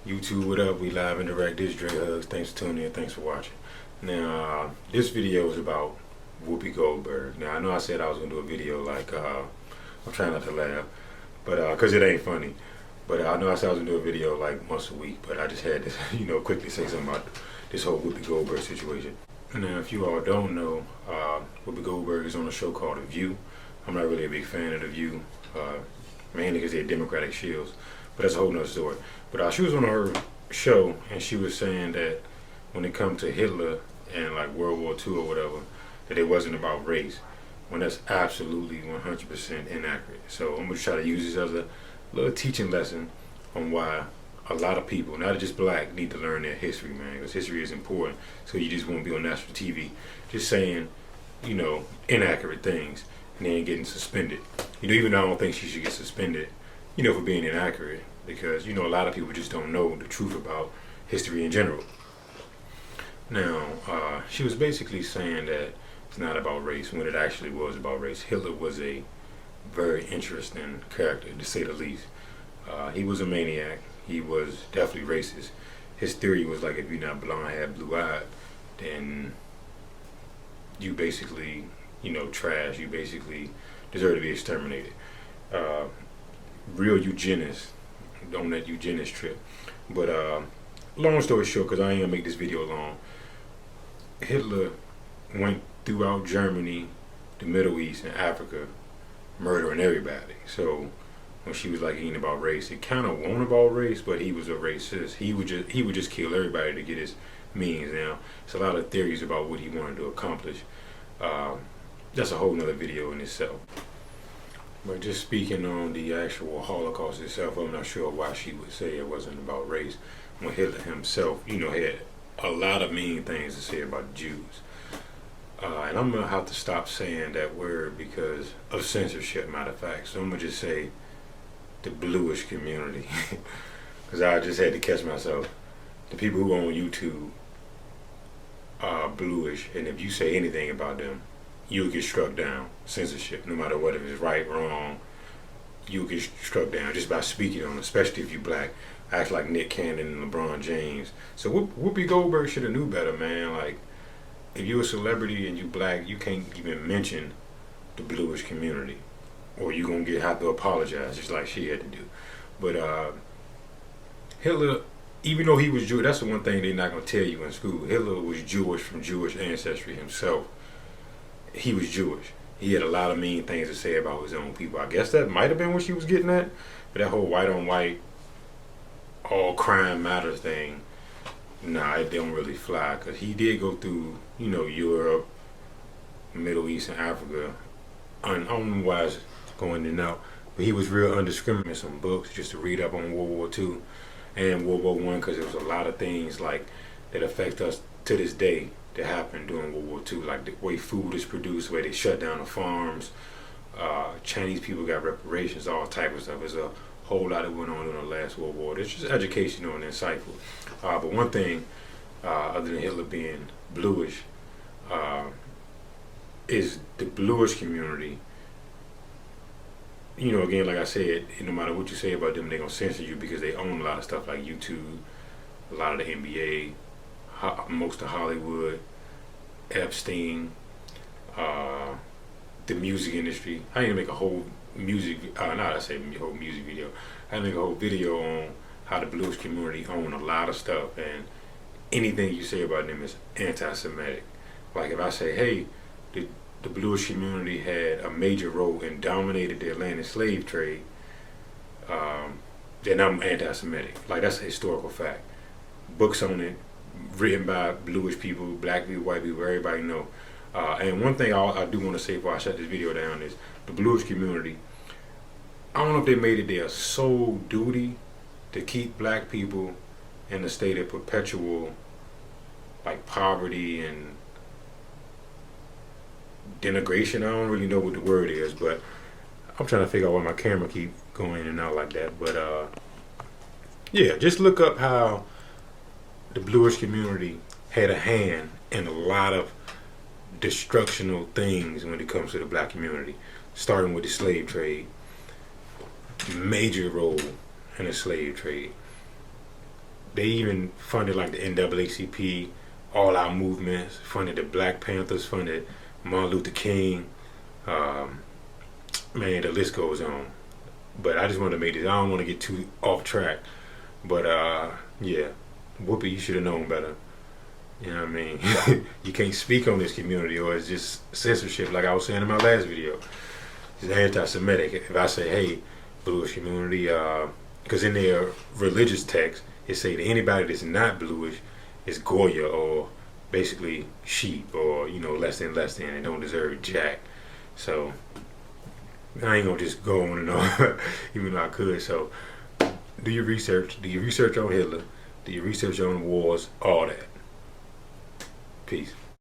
YouTube, what up? We live and direct. This is Dre Hugs. Thanks for tuning in. Thanks for watching. Now, this video is about Whoopi Goldberg. Now, I know I said I was going to do a video like, I'm trying not to laugh, but because it ain't funny. But I know I said I was going to do a video like once a week, but I just had to, quickly say something about this whole Whoopi Goldberg situation. Now, if you all don't know, Whoopi Goldberg is on a show called The View. I'm not really a big fan of The View, mainly because they're Democratic shields, but that's a whole nother story. But she was on her show, and she was saying that when it comes to Hitler and like World War II or whatever, that it wasn't about race, when that's absolutely 100% inaccurate. So I'm going to try to use this as a little teaching lesson on why a lot of people, not just black, need to learn their history, man, because history is important. So you just won't be on national TV just saying, inaccurate things and then getting suspended. Even though I don't think she should get suspended, for being inaccurate, because, a lot of people just don't know the truth about history in general. Now, she was basically saying that it's not about race when it actually was about race. Hitler was a very interesting character, to say the least. He was a maniac. He was definitely racist. His theory was like, if you're not blonde haired, blue eyed, then you basically, trash. You basically deserve to be exterminated. Real eugenist on that eugenist trip. But long story short, because I ain't gonna make this video long, Hitler went throughout Germany, the Middle East, and Africa, murdering everybody. So when she was like eating about race, it kind of wasn't about race, but he was a racist. He would just kill everybody to get his means. Now, it's a lot of theories about what he wanted to accomplish. That's a whole nother video in itself. But just speaking on the actual Holocaust itself, I'm not sure why she would say it wasn't about race when Hitler himself, had a lot of mean things to say about Jews. And I'm going to have to stop saying that word because of censorship, matter of fact. So I'm going to just say the bluish community. Because I just had to catch myself. The people who are on YouTube are bluish, and if you say anything about them, you'll get struck down. Censorship, no matter what, if it's right, wrong, you'll get struck down just by speaking on it, especially if you're black. Act like Nick Cannon and LeBron James. So Whoopi Goldberg should have knew better, man. Like, if you're a celebrity and you black, you can't even mention the bluish community, or you're going to have to apologize, just like she had to do. But Hitler, even though he was Jewish, that's the one thing they're not going to tell you in school. Hitler was Jewish from Jewish ancestry himself. He was Jewish. He had a lot of mean things to say about his own people. I guess that might have been what she was getting at. But that whole white on white, all crime matters thing, nah, it don't really fly. Because he did go through, Europe, Middle East, and Africa. I don't know why it's going in and out. But he was real undiscriminating. Some books just to read up on World War II and World War I, because there was a lot of things like that affect us to this day that happened during World War II, like the way food is produced, the way they shut down the farms, Chinese people got reparations, all type of stuff. There's a whole lot that went on during the last World War. It's just educational and insightful. But one thing, other than Hitler being bluish, is the bluish community. Again, like I said, no matter what you say about them, they're going to censor you because they own a lot of stuff like YouTube, a lot of the NBA, most of Hollywood, Epstein, the music industry. I need to make a whole music, not I say a whole music video. I need to make a whole video on how the bluish community own a lot of stuff, and anything you say about them is anti-Semitic. Like if I say, hey, the bluish community had a major role and dominated the Atlantic slave trade, then I'm anti-Semitic. Like that's a historical fact. Books on it, written by bluish people, black people, white people, everybody know. And one thing I do want to say before I shut this video down is the bluish community, I don't know if they made it their sole duty to keep black people in a state of perpetual poverty and denigration. I don't really know what the word is, but I'm trying to figure out why my camera keep going in and out like that. But yeah, just look up how the bluish community had a hand in a lot of destructional things when it comes to the black community, starting with the slave trade. Major role in the slave trade. they even funded like the NAACP, all our movements, funded the Black Panthers, funded Martin Luther King. Man, the list goes on. But I just want to make this. I don't want to get too off track. But yeah, Whoopi, you should have known better. You know what I mean? You can't speak on this community, or it's just censorship, like I was saying in my last video. It's anti-Semitic. If I say, hey, bluish community, because in their religious text, it say that anybody that's not bluish is Goya, or basically sheep, or less than, and don't deserve jack. So I ain't gonna just go on and on, even though I could. So do your research. Do your research on Hitler. Do your research on wars. All that. Peace.